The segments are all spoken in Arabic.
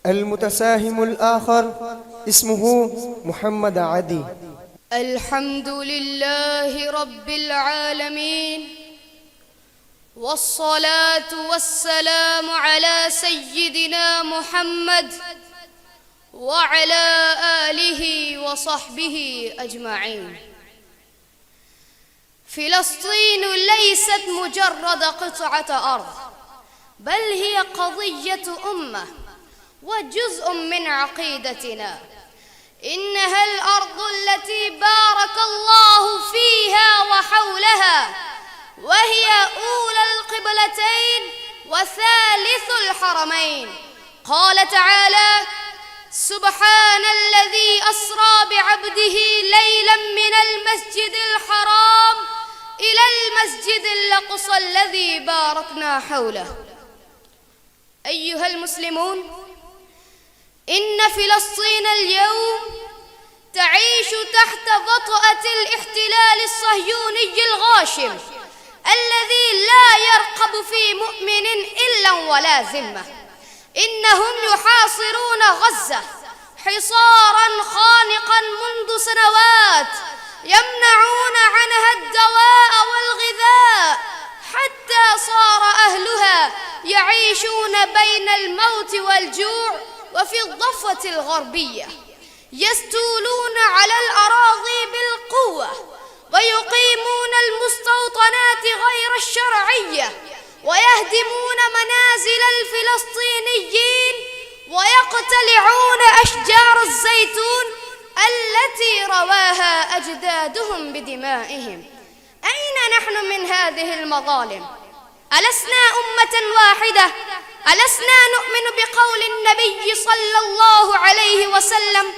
المتساهم الآخر اسمه محمد عدي. الحمد لله رب العالمين، والصلاة والسلام على سيدنا محمد وعلى آله وصحبه أجمعين. فلسطين ليست مجرد قطعة أرض، بل هي قضية أمة وجزء من عقيدتنا. إنها الأرض التي بارك الله فيها وحولها، وهي أولى القبلتين وثالث الحرمين. قال تعالى: سبحان الذي أسرى بعبده ليلا من المسجد الحرام إلى المسجد الأقصى الذي باركنا حوله. أيها المسلمون، إن فلسطين اليوم تعيش تحت وطأة الاحتلال الصهيوني الغاشم الذي لا يرقب في مؤمن إلا ولا ذمة. إنهم يحاصرون غزة حصاراً خانقاً منذ سنوات، يمنعون عنها الدواء والغذاء، حتى صار أهلها يعيشون بين الموت والجوع. وفي الضفة الغربية يستولون على الأراضي بالقوة، ويقيمون المستوطنات غير الشرعية، ويهدمون منازل الفلسطينيين، ويقتلعون أشجار الزيتون التي رواها أجدادهم بدمائهم. أين نحن من هذه المظالم؟ ألسنا أمة واحدة؟ ألسنا نؤمن بقول النبي صلى الله عليه وسلم: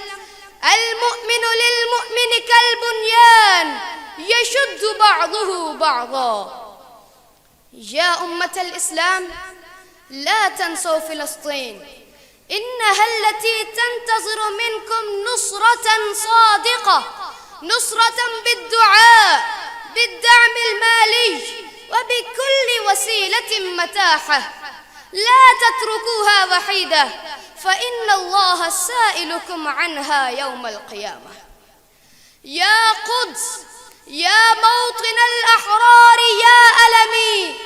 المؤمن للمؤمن كالبنيان يشد بعضه بعضا؟ يا أمة الإسلام، لا تنسوا فلسطين، إنها التي تنتظر منكم نصرة صادقة، نصرة بالدعاء، بالدعم المالي، وبكل وسيلة متاحة. لا تتركوها وحيدة، فإن الله سائلكم عنها يوم القيامة. يا قدس، يا موطن الأحرار، يا ألمي،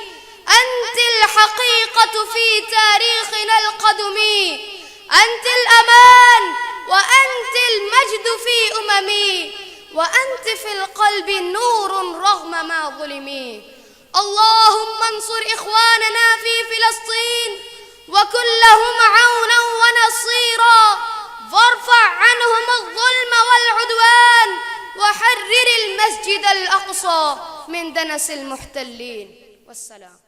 أنت الحقيقة في تاريخنا القدمي، أنت الأمان، وأنت المجد في أممي، وأنت في القلب نور رغم ما ظلمي. اللهم انصر إخواننا في فلسطين، وكن لهم عونا ونصيرا، وارفع عنهم الظلم والعدوان، وحرر المسجد الأقصى من دنس المحتلين. والسلام.